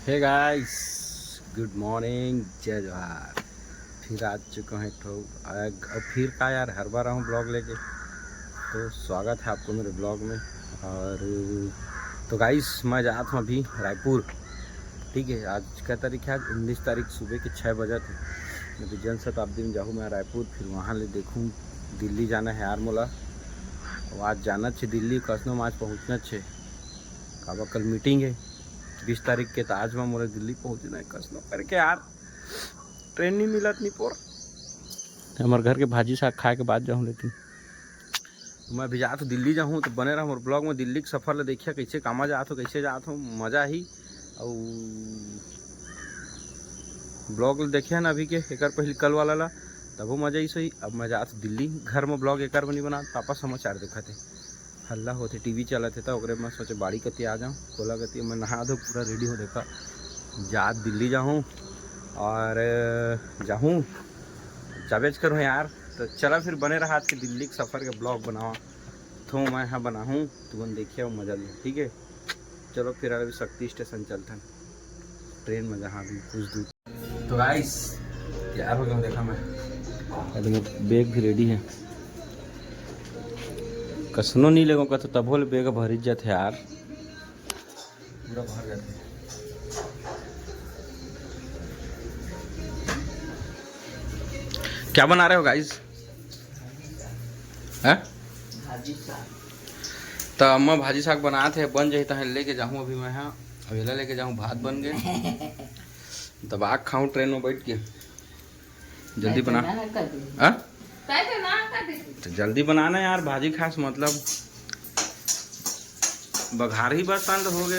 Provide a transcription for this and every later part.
Hey guys, good morning, जय जोहार। फिर आ चुका है अब फिर का यार हर बार आऊँ ब्लॉग लेके। तो स्वागत है आपको मेरे ब्लॉग में। और तो गाइस मैं जा था अभी रायपुर। ठीक है, आज क्या तारीख है? आज 19 तारीख सुबह के 6 बजे थे। मैं तो जन शताब्दी में जाऊँ मैं रायपुर, फिर वहाँ ले देखूँ। दिल्ली जाना है यार मोला। आज जाना छे दिल्ली, कसनो आज पहुँचना छे। काबा कल मीटिंग है 20 तारीख के, तो आज मैं मोला दिल्ली पहुँचना है कसनो करके यार। ट्रेन नहीं मिलत नहीं पोर। हमारे घर के भाजी साग खाए के बाद जाऊँ, लेकिन तो मैं भी जा तो दिल्ली जाऊँ। तो बने रहा मोर ब्लॉग में। दिल्ली के सफ़र ले देखिए कैसे कामा जात हो, कैसे जात हो, मज़ा ही। और ब्लॉग देखिए ना अभी के एक पहले कल वाला ला, तब वो मज़ा ही सही। अब मैं जात दिल्ली, घर में ब्लॉग एक बनी बना। पापा समाचार देखा थे, हल्ला होते, टीवी चला थे, तो मैं सोचे बाड़ी कती आ जाऊँ। खोला कती मैं नहा दो, पूरा रेडी हो देखा जा दिल्ली जाऊँ और जाऊँ जावेज करूँ यार। तो चला फिर बने रहा आज के दिल्ली के सफ़र के ब्लॉग बनावा। तो मैं यहाँ बनाऊँ तो देखिए मज़ा लिया। ठीक है, चलो फिर अभी शक्ति स्टेशन चलते हैं ट्रेन में, जहाँ भी कुछ दूर। तो गाइस तैयार हो गया देखा मैं, बैग भी रेडी है। कसनो नहीं लगेगा तो तब बोले बैग भर जाते यार, पूरा भर जाते। क्या बना रहे हो गाइस? हैं? भाजी साग। तो अम्मा भाजी साग बनाते हैं, बन जाए तो लेके जाऊँ अभी मैं। यहाँ अवेला लेके जाऊँ, भात बन गए। तब आग खाऊँ ट्रेन में बैठ के। जल्दी बना। हाँ तो जल्दी बनाना यार, भाजी खास मतलब बघार ही बस बंद हो गए।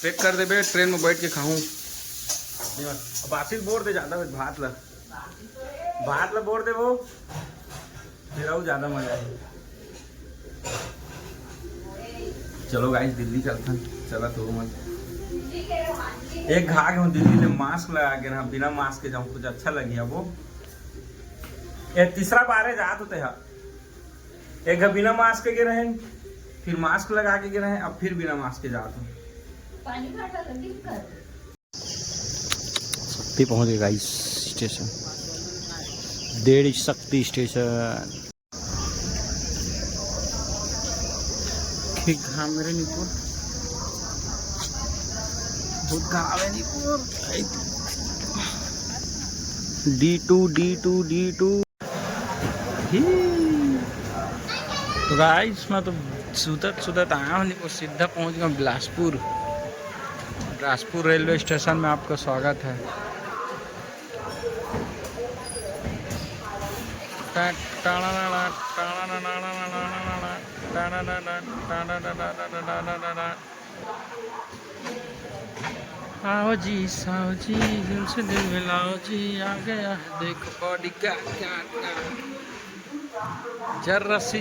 पैक कर दे बे, ट्रेन में बैठ के खाऊं। बासिल बोर दे ज्यादा भात ला बोर दे वो, फिर ज्यादा मजा है। चलो गाइस दिल्ली चलते हैं। चला तो मत एक घा के दिल्ली में मास्क लगा के ना, बिना मास्क के जाऊँ कुछ अच्छा लगी। अब वो तीसरा बार है जात होते हैं। एक बिना मास्क के रहे, फिर मास्क लगा के रहे, अब फिर बिना मास्क के जात हो। शक्ति पहुंच गए गाइस स्टेशन, डेढ़ शक्ति स्टेशन। घाम मेरे नीपुर, बहुत घाम है नीपुर। D2 तो गाइस मैं तो सुदत आया हूँ, सीधा पहुँच गया बिलासपुर। बिलासपुर रेलवे स्टेशन में आपका स्वागत है। आओ जी साओ जी, दिल से दिल मिलाओ जी, आ गया है देखो बॉडी का क्या जर्रा सी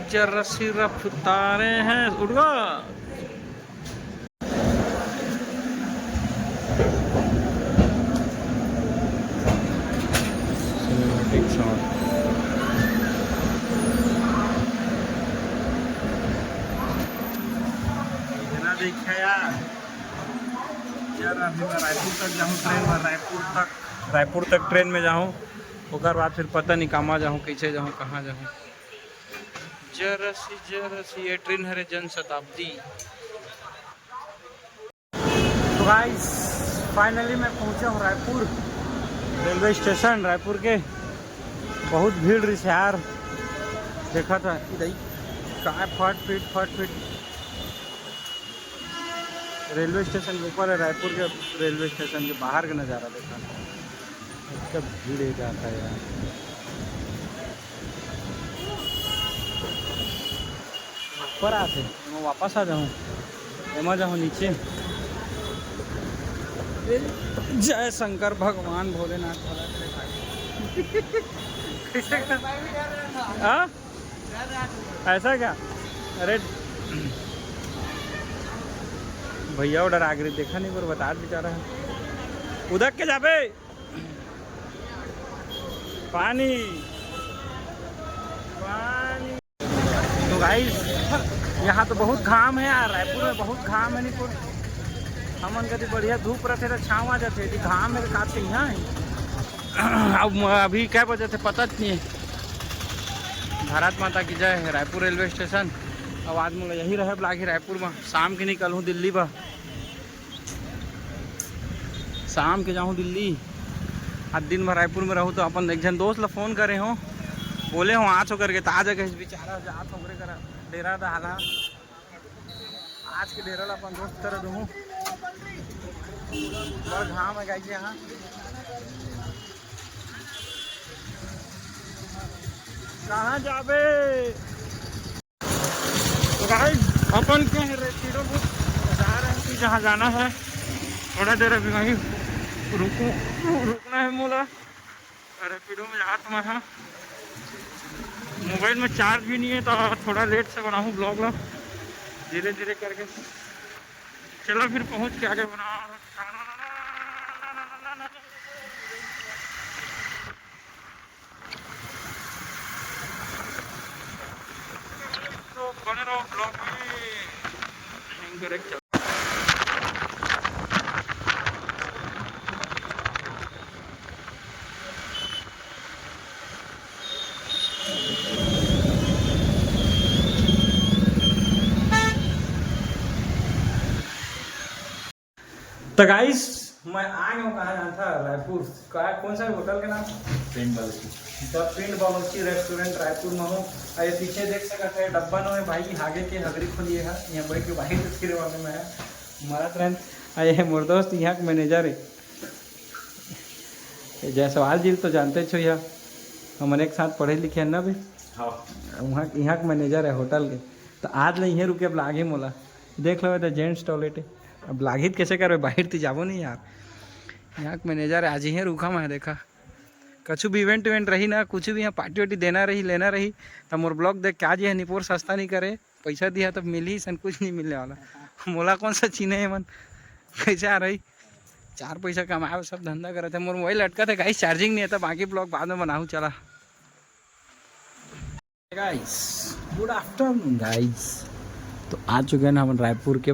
रफ्तारे हैं। उड़ गया सिनेमैटिक शॉट। देखा यार, अभी मैं रायपुर तक जाऊँ ट्रेन में, रायपुर तक ट्रेन में जाऊँ। उसके बाद फिर पता नहीं कहाँ जाऊँ, कैसे जाऊँ, कहाँ जाऊँ। जरसी ये ट्रेन है जन शताब्दी। तो गाइस फाइनली मैं पहुंचा हूँ रायपुर रेलवे स्टेशन। रायपुर के बहुत भीड़ रही है यार, देखा था इधर का फट फिट। रेलवे स्टेशन के ऊपर है, रायपुर के रेलवे स्टेशन के बाहर का नज़ारा देखा था। इसका भीड़ जाता है यार। ऊपर आते मैं वापस आ जाऊँ, एमा जाऊँ नीचे। जय शंकर भगवान भोलेनाथ भला कैसे हाँ ऐसा क्या? अरे भैया ऑर्डर आ गई, देखा नहीं पर बता बेचारा है। उधर के जाबे पानी। तो गाइस यहाँ तो बहुत घाम है यार, रायपुर में बहुत घाम है। नहीं हमन कभी बढ़िया धूप रहते तो छाँव आ जाते, घाम में काटते यहाँ है। अब अभी क्या बजे थे पता नहीं है। भारत माता की जय। Raipur railway station. अब आज मुझे यही रहे लागी रायपुर में, शाम के निकल हूँ दिल्ली पर, शाम के जाऊँ दिल्ली। आज दिन भर रायपुर में रहूँ तो अपन एक जन दोस्त ला फ़ोन करे हो, बोले हो आज हो करके, तो आ जगह बेचारा जात हो कर डेरा डाला। आज के डेरा ला अपन दोस्त कर दूँ और घाम है गाइस यहाँ। कहाँ जाबे तो गाइस अपन के रेपिडो बुक जा रहे हैं कि जहाँ जाना है। थोड़ा देर अभी वहीं रुकना है मोला। रेपिडो में जात मैं है, मोबाइल में चार्ज भी नहीं है तो थोड़ा लेट से बनाऊँ ब्लॉग ला, धीरे धीरे करके। चलो फिर पहुँच के आगे बना। तो बने रहो ब्लॉग में। तो गाइस मैं आ गया हूँ, कहाँ जाना था, रायपुर का कौन सा होटल के नाम? पिंड बालूची। द पिंड बालूची रेस्टोरेंट रायपुर में हो। ये पीछे देख सकते हैं डब्बा नो है भाई, आगे के हगरी खोलिए है यहाँ बैठ के भाई तस्वीर वाले में है हमारा ट्रेन। ये है मोर दोस्त यहाँ के मैनेजर है जयसवाल जी, तो जानते छो यहाँ हमारे एक साथ पढ़े लिखे हैं ना भाई। हाँ वहाँ यहाँ के मैनेजर है होटल के। तो आज नहीं है रुके, अब लागे मोला देख लो तो जेंट्स टॉयलेट है। अब लागित कैसे कर बाहर तो जाबो नहीं यार। यहाँ के मैनेजर आज ही रुका मैं देखा, कछु भी इवेंट रही ना, कुछ भी यहाँ पार्टी वार्टी देना रही लेना रही तो मोर ब्लॉग देख के आज ये निपोर सस्ता नहीं करे, पैसा दिया तो मिल ही सन, कुछ नहीं मिलने वाला। मोला कौन सा चीने है मन, कैसे आ रही 4 पैसा कमाए सब धंधा करे थे। मोर मोबाइल लटका था गाइस, चार्जिंग नहीं है था, बाकी ब्लॉग बाद में बनाऊँ। चला गाइस, गुड आफ्टरनून गाइस। तो आ चुके हैं ना हम रायपुर के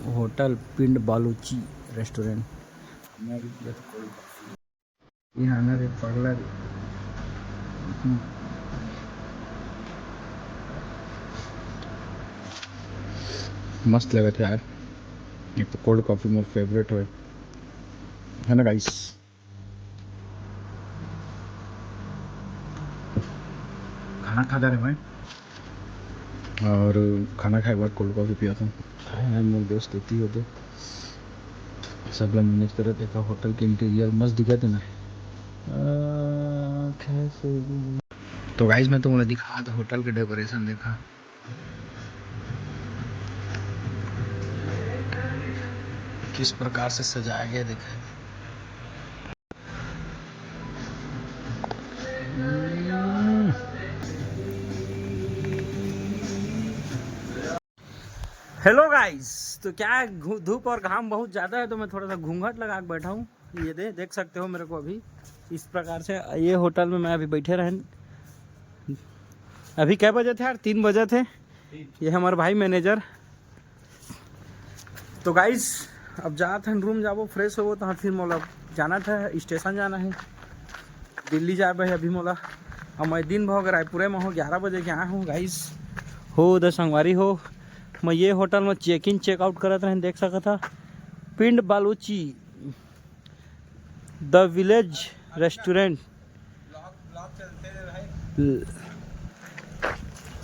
होटल पिंड बालूची रेस्टोरेंट। यहाँ ना रे पगला रे, मस्त लगा था यार। एक तो कोल्ड कॉफ़ी मेरा फेवरेट है ना गाइस। खाना खा रहे भाई, और खाना खाए बाद कोल्ड कॉफ़ी पिया था। मेरे दोस्त लेती होते सब लोग मैनेज कर रहे थे। होटल के इंटीरियर मस्त दिखा थे ना। तो गाइस मैं तुम्हें दिखा था होटल के डेकोरेशन, देखा किस प्रकार से सजाया गया, देखा। हेलो गाइस, तो क्या धूप और घाम बहुत ज़्यादा है तो मैं थोड़ा सा घूंघट लगा के बैठा हूँ। ये देख सकते हो मेरे को अभी इस प्रकार से। ये होटल में मैं अभी बैठे रहे। अभी क्या बजे थे यार? 3 बजे थे। ये हमारे भाई मैनेजर। तो गाइस अब जाते हैं रूम, जाबो फ्रेश हो तो फिर मोला जाना था स्टेशन, जाना है दिल्ली जा भाई अभी मोला। अब मैं दिन भर रायपुर में हो, 11 बजे के आया हूँ गाइस। हो द संगवारी हो, मैं ये होटल में चेक इन चेकआउट करत रहे, देख सका था पिंड बालूची द विलेज रेस्टोरेंट।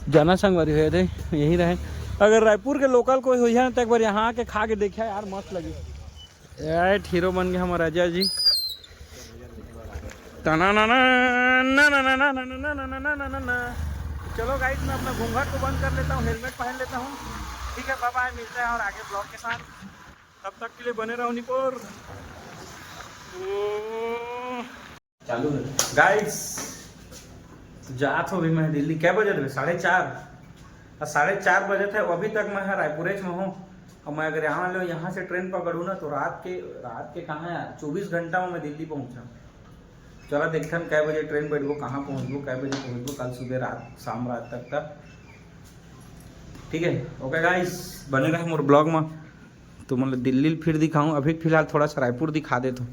जाना संगवारी हुए थे यही रहे। अगर रायपुर के लोकल कोई हुई है तो एक बार यहाँ आके खा के देखा यार, मस्त लगी यार। हीरो बन गया हमारा राजा जी। तना ना ना ना ना ना ना ना ना ना ना ना ना। चलो गाइस मैं अपना घूंघट को बंद कर लेता हूँ, हेलमेट पहन लेता हूँ। ठीक है, बाय बाय, मिलते हैं और आगे ब्लॉग के साथ। तब तक के लिए बने रहो निपोर। चालू है गाइस। जात हो भी मैं दिल्ली, क्या बजे थे? 4:30 बजे थे। अभी तक मैं रायपुर में हूँ। और मैं अगर यहाँ लो यहाँ से ट्रेन पकड़ूँ ना तो रात के कहाँ यार 24 घंटा में मैं दिल्ली पहुँचा। चलो देखते हैं कै बजे ट्रेन बैठबो, कहाँ पहुँचबो, कै बजे पहुँचबो कल सुबह शाम रात तक। ठीक है, ओके गाइस, बने रहे मोर ब्लॉग में। तो मतलब दिल्ली फिर दिखाऊं, अभी फिलहाल थोड़ा सा रायपुर दिखा दे तो।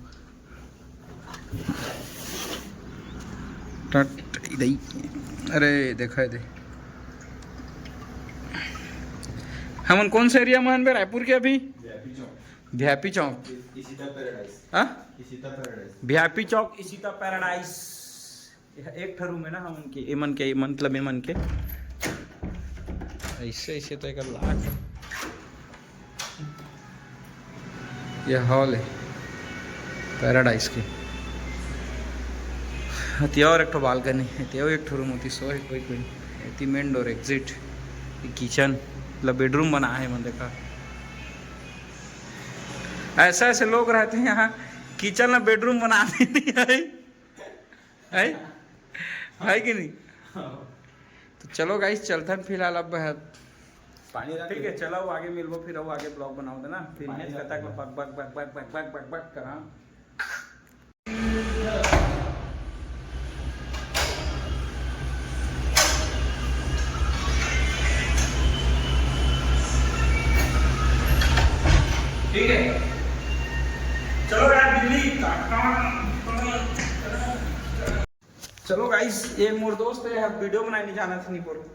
अरे देखा है दे हमन कौन सा एरिया में रायपुर के अभी वीआईपी चौक इसीता पैराडाइज। हाँ इसीता पैराडाइज। वीआईपी चौक इसीता पैराडाइज एक ठरू में ना हम के एमन के मतलब एमन के ऐसे ऐसे तो एक लाख ये हॉल है पैराडाइज के हतिया और एक ठो बालकनी हतिया एक ठो रूम होती सो है कोई कोई इतनी मेन डोर एग्जिट किचन मतलब बेडरूम बना है मन देखा ऐसा ऐसे लोग रहते हैं यहाँ किचन में बेडरूम बना देती है कि नहीं। तो चलो गाइस चलते हैं फिलहाल अब पानी ठीक है चलो आगे मिलबो फिर आगे ब्लॉग बनाओ देना फिर नेक्स्ट तक बक बक बक बक बक बक बक बक करा। ठीक है चलो यार दिल्ली चलो गाइस ये मोर दोस्त है वीडियो बनाने नहीं जाना था निपुर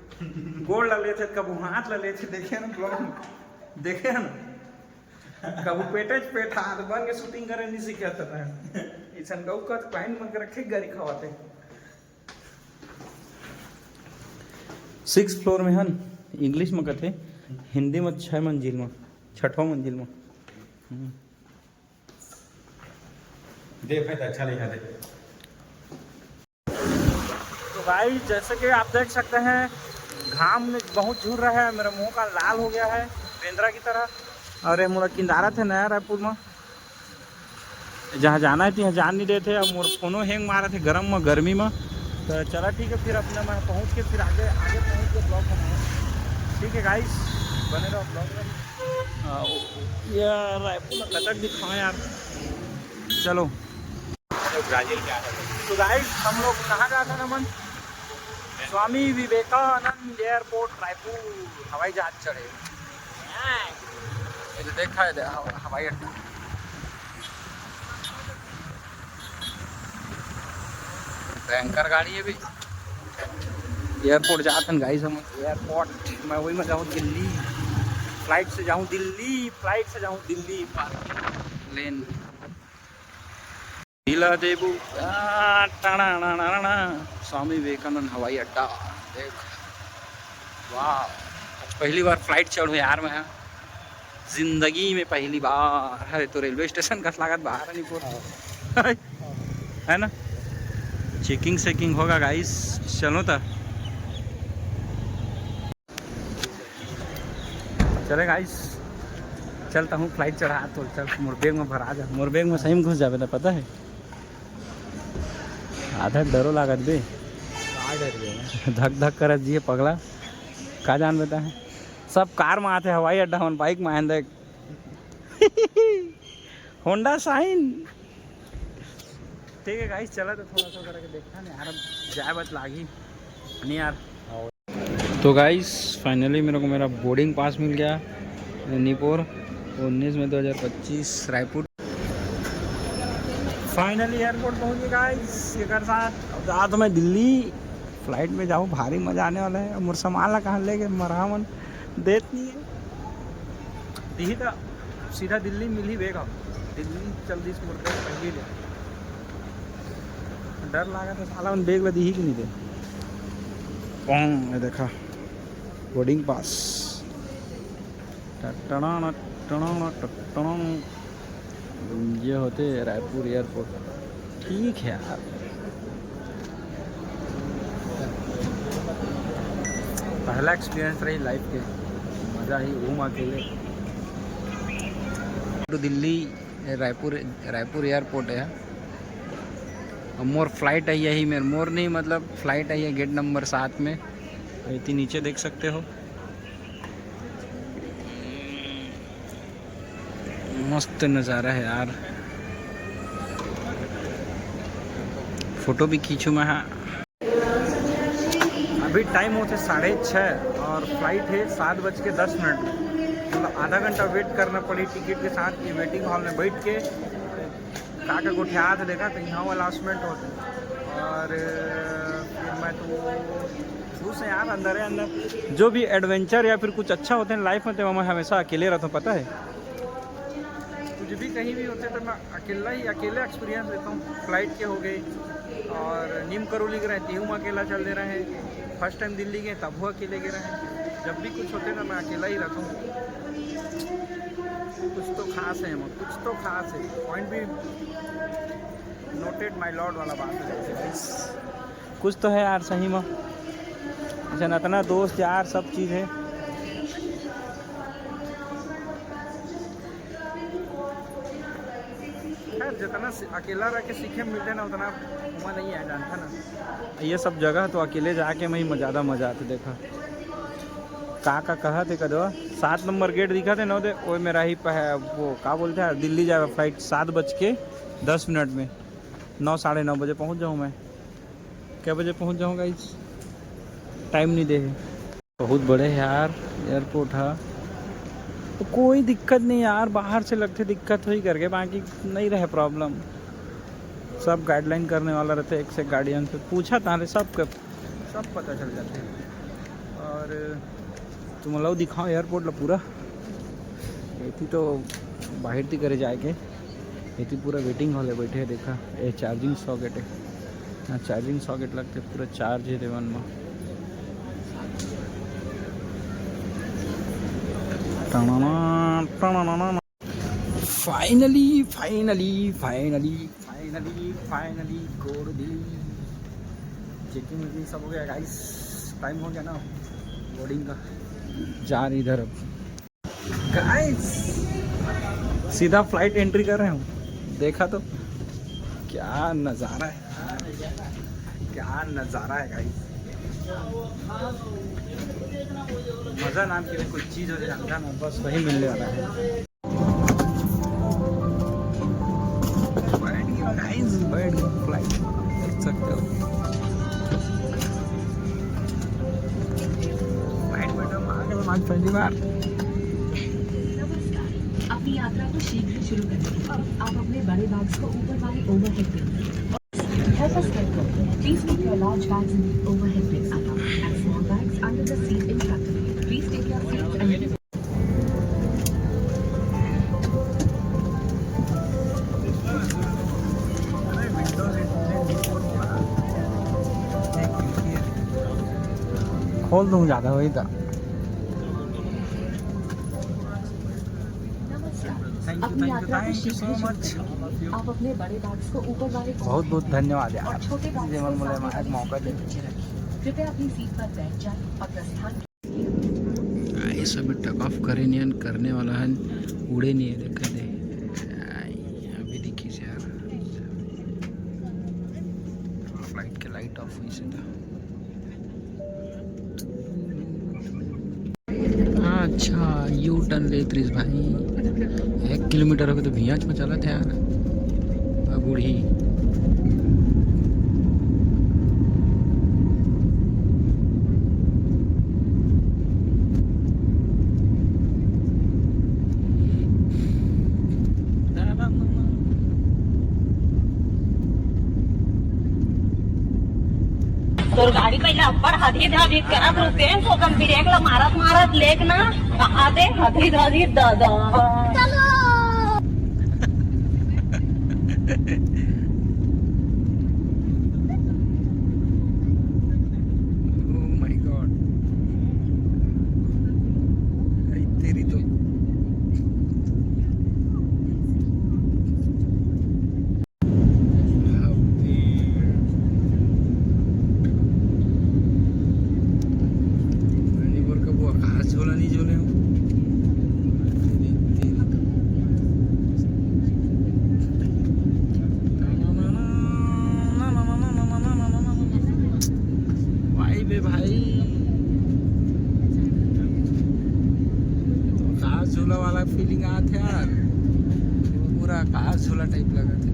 गोल ला लेते कब हाथ ला लेते देखे ना ब्लॉग देखे ना कब पेटे पेट हाथ बन के शूटिंग करे नहीं सीखे था ऐसा गौ का पैंट मन के रखे गाड़ी खवाते 6 फ्लोर में हन इंग्लिश में कहते हिंदी में 6 मंजिल में 6ठों मंजिल में देख है तो अच्छा लिखा दे। तो भाई जैसे कि आप देख सकते हैं घाम में बहुत झूर रहा है मेरा मुंह का लाल हो गया है बेंद्रा की तरह और ये मोरा किनारा थे नया रायपुर में जहाँ जाना है यहाँ जान नहीं रहे थे अब मोर फोनो हैंग मारा थे गर्म में गर्मी में तो चला ठीक है फिर अपने मैं पहुँच के फिर आगे आगे पहुँच के ब्लॉग बनाऊँ ठीक है गाइस बने रहो ब्लॉग में यार रायपुर में कतक दिखाओ यार चलो ब्राजील क्या है तो गाइस हम लोग कहाँ गया था नमन स्वामी विवेकानंद एयरपोर्ट रायपुर हवाई जहाज चढ़े ये तो देखा है हवाई अड्डा भयंकर गाड़ी है भी एयरपोर्ट जाते हैं गाइस हम एयरपोर्ट मैं वही में जाऊँ दिल्ली फ्लाइट से जाऊँ दिल्ली प्लेन ढीला देबू स्वामी विवेकानंद हवाई अड्डा देख वाह पहली बार फ्लाइट चढ़ो यार मैं जिंदगी में पहली बार है तो रेलवे स्टेशन का लागत बाहर नहीं पूरा है ना चेकिंग होगा गाइस चलो तो चले गाइस चलता हूँ फ्लाइट चढ़ा तो चल मोर बैग में भरा जा मोर बैग में सही में घुस जावे ना पता है आधा डरो लागत बे धक धक कर दिए पगला का जान बता है सब कार में आते हवाई अड्डा हम बाइक में आए देख होंडा शाइन ठीक है गाइस चला तो थोड़ा सा करके देखा नहीं यार अब जाए बच लागी नहीं यार। तो गाइस फाइनली मेरे को मेरा बोर्डिंग पास मिल गया निपुर 19 में 2025 रायपुर फाइनली एयरपोर्ट पहुंच गए गाइस ये कर साथ अब जा तो मैं दिल्ली फ्लाइट में जाऊँ भारी मजा आने वाला है मोर सामान ला कहाँ ले गए मरहमन देत नहीं है दी तो सीधा दिल्ली मिल ही बेगा दिल्ली जल्दी से मुर्दे पहले ले डर लगा तो साला उन बेग दी ही कि नहीं दे कौन देखा बोर्डिंग पास ये होते रायपुर एयरपोर्ट ठीक है यार पहला एक्सपीरियंस रही लाइफ के मज़ा ही घूम अकेले तो दिल्ली रायपुर एयरपोर्ट है और मोर फ्लाइट आई है ही मेरे मोर नहीं मतलब फ्लाइट आई है गेट नंबर 7 में इतनी नीचे देख सकते हो मस्त नज़ारा है यार फोटो भी खींचूँ मैं अभी टाइम होते 6:30 और फ्लाइट है 7:10 मतलब आधा घंटा वेट करना पड़ी टिकट के साथ। ये वेटिंग हॉल में बैठ के काका गोठिया था देखा तो यहाँ वाला अनाउंसमेंट होता। और फिर मैं तो खुश है यार, अंदर है अंदर। जो भी एडवेंचर या फिर कुछ अच्छा होते हैं लाइफ में, तो मैं हमेशा अकेले रहता हूँ, पता है। कुछ भी कहीं भी होते तो मैं अकेले एक्सपीरियंस लेता हूँ। फ्लाइट के हो गए, और नीम करोली गए तीहू में अकेला चल दे रहे हैं। फर्स्ट टाइम दिल्ली गए तब वो अकेले गए रहे हैं। जब भी कुछ होते ना मैं अकेला ही रहता हूँ। कुछ तो खास है, कुछ तो खास है। पॉइंट भी नोटेड माय लॉर्ड वाला बात है। कुछ तो है यार सही में। अच्छा इतना दोस्त यार सब चीज़ है। खैर जितना अकेला रह के सीखे मिलते ना उतना उमा नहीं है, जानता ना। ये सब जगह तो अकेले जाके में ही ज़्यादा मजा आते। देखा का कहा थे कदवा 7 नंबर गेट दिखा थे 9 दे वो मेरा ही वो का बोलते हैं दिल्ली जाएगा फ्लाइट 7:10 में। 9 साढ़े 9 बजे पहुंच जाऊँ मैं। क्या बजे पहुंच जाऊँगा? इस टाइम नहीं दे। बहुत बड़े यार एयरपोर्ट है, तो कोई दिक्कत नहीं यार। बाहर से लगते दिक्कत हुई करके, बाकी नहीं रहे प्रॉब्लम। सब गाइडलाइन करने वाला रहते, एक से गार्डियन से पूछा तारे सब पता चल जाते हैं। और तुम लोग दिखाओ एयरपोर्ट ला पूरा। ये तो बाहर थी करे जाके, ये पूरा वेटिंग हॉल है, बैठे है। देखा ये चार्जिंग सॉकेट है, हाँ चार्जिंग सॉकेट लगते पूरा चार्ज है देवन में। फाइनली गोड़ दिल्ली। चेकिंग सब हो गया गाइस, टाइम हो गया ना बोर्डिंग का। जा रही इधर अब गाइस, सीधा फ्लाइट एंट्री कर रहे हूँ। देखा तो क्या नज़ारा है, क्या नज़ारा है गाइस। मज़ा नाम की कोई चीज़ हो जाता ना, बस वही मिलने वाला है। बैठ गया फ्लाइट, देख सकते हो। आज पहली बार। अपनी यात्रा को शीघ्र शुरू करें। आप अपने बड़े बैग्स को ऊपर वाले overhead bin Please keep your large bags in the overhead bin and small bags under the seat in front of you. Please take your seats and खोल दूँ ज़्यादा वही था। अपनी यात्रा को शीघ्र शुरू करें। आप अपने बड़े बैग्स को ऊपर वाले बहुत बहुत धन्यवाद यार, छोटे बैग्स मौका दे। कृपया अपनी सीट पर बैठ जाएं और प्रस्थान। ऐसा भी टक ऑफ करे नहीं करने वाला है, उड़े नहीं है। देखा दे अभी दिखी से यार, फ्लाइट के लाइट ऑफ हुई से था। अच्छा यू टर्न ले त्रिस भाई, 1 किलोमीटर हो गया तो भियाच में चला था यार बूढ़ी। तर गाडी पहिला अप्पर हाती धावी करत होते तो पण ब्रेकला मारत लेक ना आते हाती धावी दादा चलो। Oh my God, तेरी तो झोला नहीं झोले हूँ। भाई बे भाई तो कार झूला वाला फीलिंग आया था यार, पूरा कार झूला टाइप लगा था।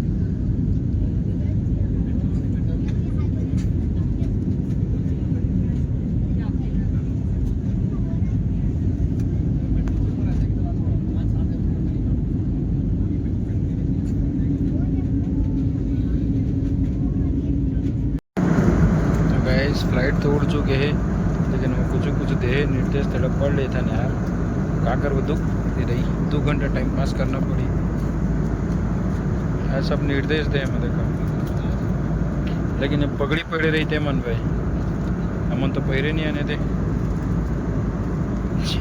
गाइस फ्लाइट तो उड़ चुके हैं, लेकिन वो कुछ दे निर्देश थोड़ा पढ़ लेता ना यार, का कर वो दुख दे रही 2 घंटा टाइम पास करना पड़ी। ऐसा सब निर्देश दे मैं देखा, लेकिन अब पगड़ी पड़े रही थे मन भाई, हमन तो पहरे नहीं आने थे,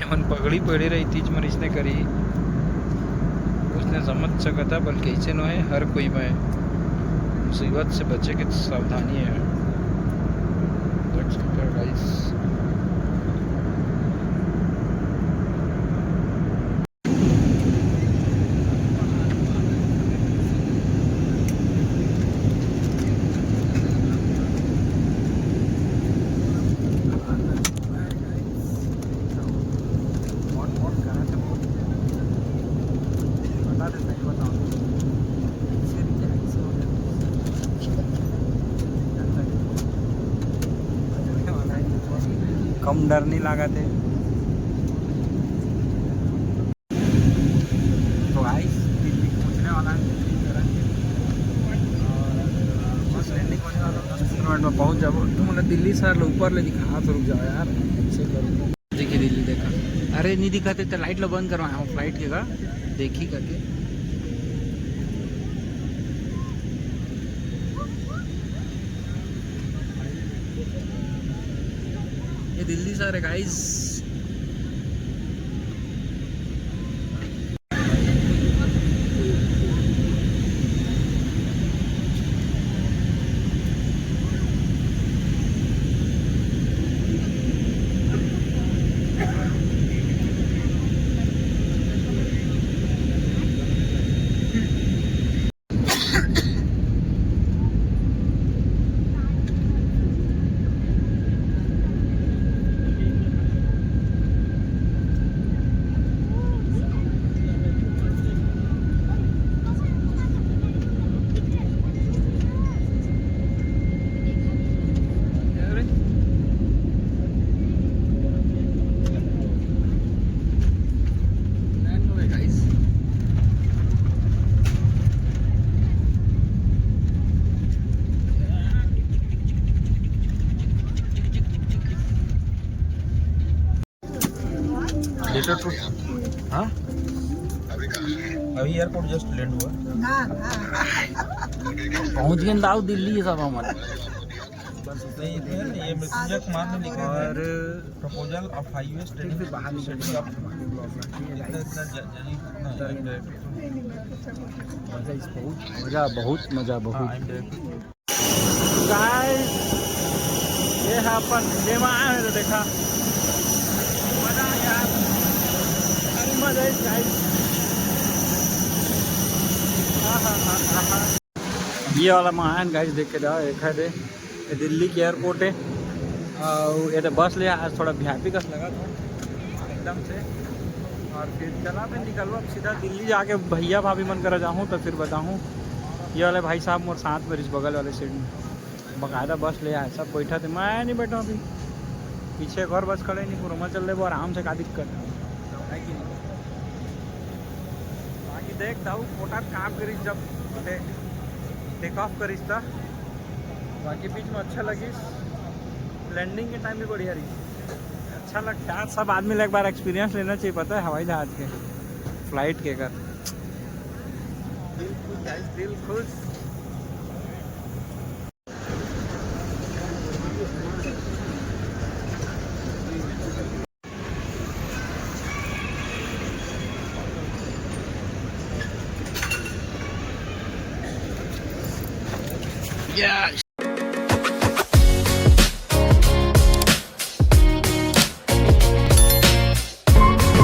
मन पगड़ी पड़ी रही थी मन इसने करी, उसने समझ सका था, बल्कि ऐसे न है हर कोई में मुसीबत से बचे की सावधानी है। देख सकते हो गाइस, कम डर नहीं लगा थे तो गाइस दिल्ली पहुंचने वाला है, बस लैंडिंग होने वाला है, 10 मिनट में पहुंच जाओ। तुम बोले दिल्ली सर ऊपर ले दिखा तो रुक जाओ यार, ऐसे करो। देखिए दिल्ली देखा, अरे नहीं दिखाते तो लाइट लो बंद करवाया हूँ फ्लाइट के का, देखी करके। ये दिल्ली सर है गाइस, हाँ अभी एयरपोर्ट जस्ट लैंड हुआ, पहुंच गए दाऊ दिल्ली सब हमारे। ये मृत्युंजय कुमार ने लिखा और प्रपोजल ऑफ हाईवे स्टेट से बाहर निकलने का मजा, बहुत मजा, बहुत। गाइस ये है अपन लेमा है तो देखा मजा यार, मजा है गाइस। ये वाला महान गाइस देख के जाओ, एक है दे ये दिल्ली की एयरपोर्ट है, और ये तो बस ले आज थोड़ा वीआईपी का लगा था एकदम से, और फिर चला मैं निकलो अब सीधा दिल्ली जाके भैया भाभी मन करा जाऊँ तो फिर बताऊँ। ये वाले भाई साहब मोर साथ में इस बगल वाले सीट में बाकायदा बस ले आए, सब बैठा थे, मैं नहीं बैठा अभी, पीछे एक और बस खड़े नहीं, पूरा चल रहे वो आराम से, का दिक्कत है कि नहीं। बाकी देखता हूँ पोटा काम करीस जब टेक ऑफ करीस था, बाकी बीच में अच्छा लगी, लैंडिंग के टाइम भी बढ़िया रही, अच्छा लगता है। सब आदमी एक बार एक्सपीरियंस लेना चाहिए, पता है हवाई जहाज के फ्लाइट के कर, दिल खुश गाइस, दिल खुश। Yes.